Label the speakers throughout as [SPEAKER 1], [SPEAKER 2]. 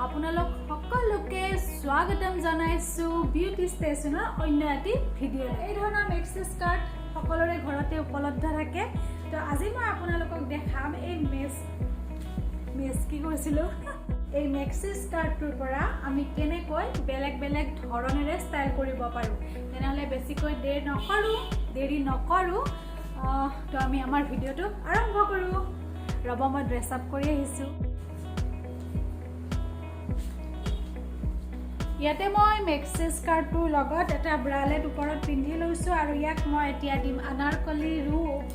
[SPEAKER 1] আপোনালোক সকলোকে স্বাগতম জনাইছো বিউটি ষ্টেচনৰ অন্য এটি ভিডিঅ'। এই ধৰণৰ মেক্সি স্কাৰ্ট সকলোৰে ঘৰতে উপলব্ধ থাকে। তো আজি মই আপোনালোকক দেখাম এই এই মেক্সি স্কাৰ্টটোৰ পৰা আমি কেনেকৈ বেলেগ বেলেগ ধৰণেৰে ষ্টাইল কৰিব পাৰোঁ। তেনেহ'লে বেছিকৈ দেৰি নকৰোঁ তো আমি আমাৰ ভিডিঅ'টো আৰম্ভ কৰোঁ। ৰ'ব মই ড্ৰেছ আপ কৰি আহিছোঁ। ইয়াতে মই মেক্সি স্কাৰ্টটোৰ লগত এটা ব্ৰালেট ওপৰত পিন্ধি লৈছোঁ আৰু ইয়াক মই এতিয়া দিম আনাৰকলি ৰূপ।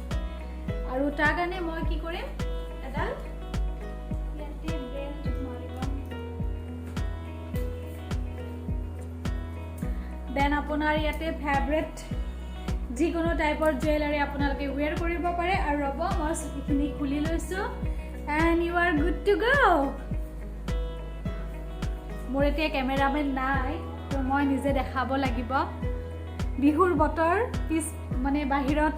[SPEAKER 1] আৰু তাৰ কাৰণে মই কি কৰিম, এডাল ইয়াতে বেল্ট মাৰি ল'ম। দেন আপোনাৰ ইয়াতে ফেভৰেট যিকোনো টাইপৰ জুৱেলাৰী আপোনালোকে ৱেৰ কৰিব পাৰে। আৰু ৰ'ব মই চুটিখিনি খুলি লৈছোঁ and you are good to go'. মোৰ এতিয়া কেমেৰামেন নাই, তো মই নিজে দেখাব লাগিব। বিহুৰ বতৰ, বাহিৰত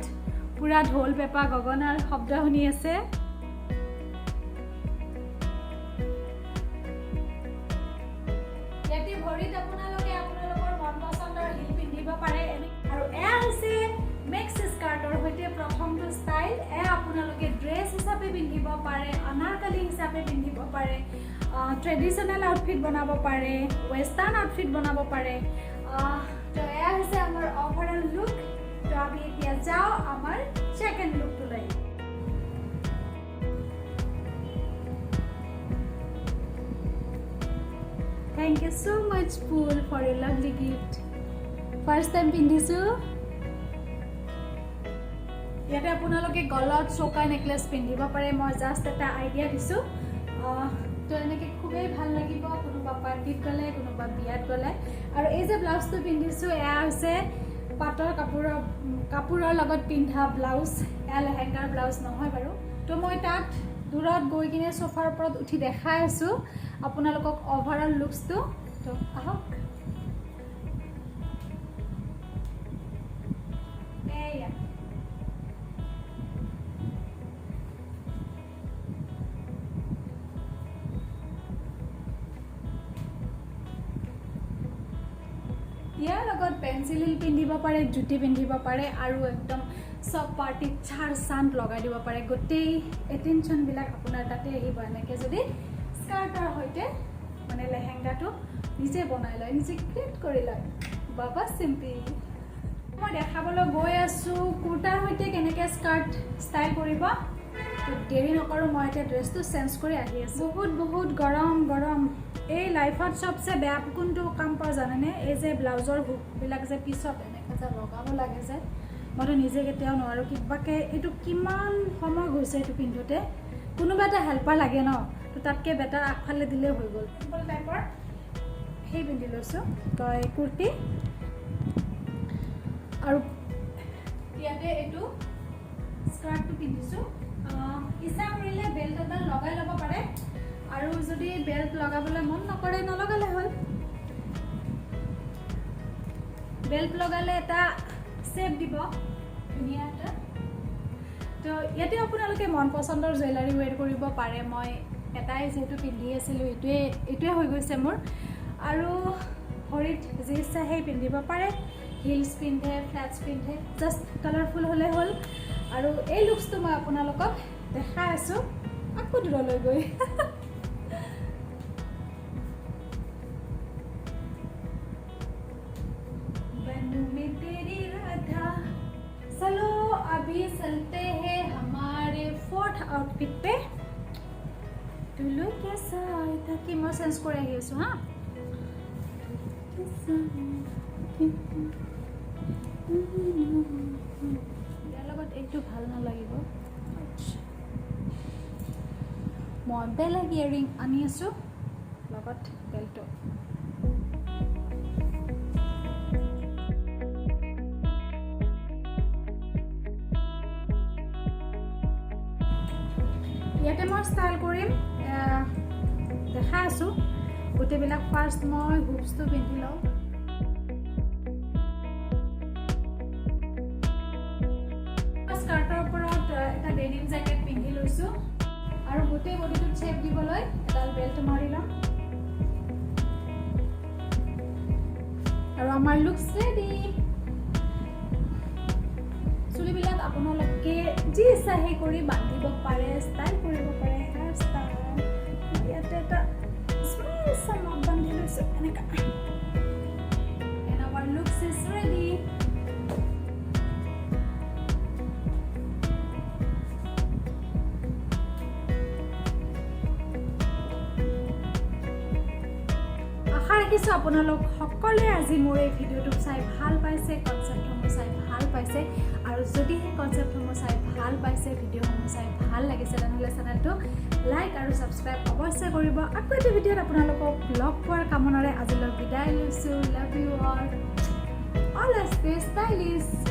[SPEAKER 1] পুৰা ঢোল পেঁপা গগনাৰ শব্দ শুনি আছে। ইয়াতে ভৰিত আপোনালোকে আপোনালোকৰ মন পচন্দৰ হিল পিন্ধিব পাৰে। আৰু এয়া হৈছে মেক্সি স্কাৰ্টৰ সৈতে প্ৰথমটো ষ্টাইল। এয়া আপোনালোকে ড্ৰেছ হিচাপে পিন্ধিব পাৰে, আনাৰকলি হিচাপে পিন্ধিব পাৰে, ট্ৰেডিশ্যনেল আউটফিট বনাব পাৰে, ৱেষ্টাৰ্ণ আউটফিট বনাব পাৰে। তো এয়া হৈছে আমাৰ অভাৰঅল লুক। তো আমি এতিয়া যাওঁ আমাৰ ছেকেণ্ড লুকটোলৈ। Thank you so' much full for you lovely gift. First time পিন্ধিছোঁ। ইয়াতে আপোনালোকে গলত চৌকা নেকলেছ পিন্ধিব পাৰে। মই জাষ্ট এটা আইডিয়া দিছোঁ। তো এনেকৈ খুবেই ভাল লাগিব কোনোবা পাৰ্টিত গ'লে, কোনোবা বিয়াত গ'লে। আৰু এই যে ব্লাউজটো পিন্ধিছোঁ, এয়া হৈছে পাটৰ কাপোৰৰ লগত পিন্ধা ব্লাউজ। এয়া লেহেংগাৰ ব্লাউজ নহয় বাৰু। তো মই তাত দূৰত গৈ কিনে চোফাৰ ওপৰত উঠি দেখাই আছোঁ আপোনালোকক অভাৰঅল লুকছটো। তো আহক। এয়া ইয়াৰ লগত পেঞ্চিল হিল পিন্ধিব পাৰে, জুতি পিন্ধিব পাৰে আৰু একদম চব পাৰ্টিত চান্দ লগাই দিব পাৰে। গোটেই এটেনশ্যনবিলাক আপোনাৰ তাতে আহিব। এনেকৈ যদি স্কাৰ্টৰ সৈতে লেহেংগাটো নিজে বনাই লয়, নিজে ক্ৰিয়েট কৰি লয়। বাবা চিম্পি। মই দেখাবলৈ গৈ আছোঁ কুৰ্তাৰ সৈতে কেনেকৈ স্কাৰ্ট ষ্টাইল কৰিব। দেৰি নকৰোঁ, মই এতিয়া ড্ৰেছটো চেঞ্জ কৰি আহি আছোঁ। বহুত গৰম। এই লাইফত চবচে বেয়া কোনটো কাম কৰা জানেনে? এই যে ব্লাউজৰ হুকবিলাক যে পিছত এনেকৈ যে লগাব লাগে যে, মইতো নিজে কেতিয়াও নোৱাৰোঁ। কিবাকৈ এইটো কিমান সময় গৈছে এইটো পিন্ধোতে। কোনোবা এটা হেল্পাৰ লাগে ন, তো তাতকৈ বেটাৰ আগফালে দিলেই হৈ গ'ল। চিম্পল টাইপৰ সেই পিন্ধি লৈছোঁ, তই কুৰ্তি। আৰু ইয়াতে এইটো স্কাৰ্টটো পিন্ধিছোঁ। ইচ্ছা কৰিলে বেল্ট এডাল লগাই ল'ব পাৰে, আৰু যদি বেল্ট লগাবলৈ মন নকৰে নলগালে হ'ল। বেল্ট লগালে এটা শ্বেপ দিব ধুনীয়া এটা। তো ইয়াতে আপোনালোকে মন পচন্দৰ জুৱেলাৰী ৱেৰ কৰিব পাৰে। মই এটাই যিহেতু পিন্ধি আছিলোঁ, এইটোৱে হৈ গৈছে মোৰ। আৰু ভৰিত যি ইচ্ছা সেই পিন্ধিব পাৰে। হিলছ পিন্ধে, ফ্লেটছ পিন্ধে, জাষ্ট কালাৰফুল হ'লে হ'ল। আৰু এই লুকছটো মই আপোনালোকক দেখাই আছোঁ আকৌ দূৰলৈ গৈ। चलो अभी चलते हैं हमारे फोर्थ आउटफिट पे। तो लुक कैसा है ताकि मैं सेंस कर रही हूँ। हाँ यार लगत एक तो ভাল না লাগিব। মই বেলেগ ইয়াৰিং আনি আছোঁ লগত বেল্টো। ইয়াতে মই ষ্টাইল কৰিম দেখাই আছোঁ গোটেইবিলাক। ফাৰ্ষ্ট মই হুপছটো পিন্ধি লওঁ। স্কাৰ্টৰ ওপৰত এটা ডেনিম জেকেট পিন্ধি লৈছোঁ আৰু গোটেই বডিটোত শ্বেপ দিবলৈ এডাল বেল্ট মাৰি ল'ম। আমাৰ লুকছ ৰেডি চুলিবিলাক আপোনালোকে যি ইচ্ছা সেই কৰি বান্ধিব পাৰে ষ্টাইল কৰিব পাৰে হেয়াৰ ষ্টাইল ইয়াতে এটা স্মল নট বান্ধি লৈছোঁ এনেকা and our looks is ready আশা ৰাখিছো আপোনালোক সকলোৱে আজি মোৰ এই ভিডিঅ'টো চাই ভাল পাইছে কনচেপ্টসমূহ চাই ভাল পাইছে আৰু যদি সেই কনচেপ্টসমূহ চাই ভাল পাইছে ভিডিঅ'সমূহ চাই ভাল লাগিছে তেনেহ'লে চেনেলটো লাইক আৰু ছাবস্ক্ৰাইব অৱশ্যে কৰিব আকৌ এটা ভিডিঅ'ত আপোনালোকক লগ পোৱাৰ কামনাৰে আজিলৈ বিদায় লৈছোঁ লাভ ইউ অল ষ্টাইলিছ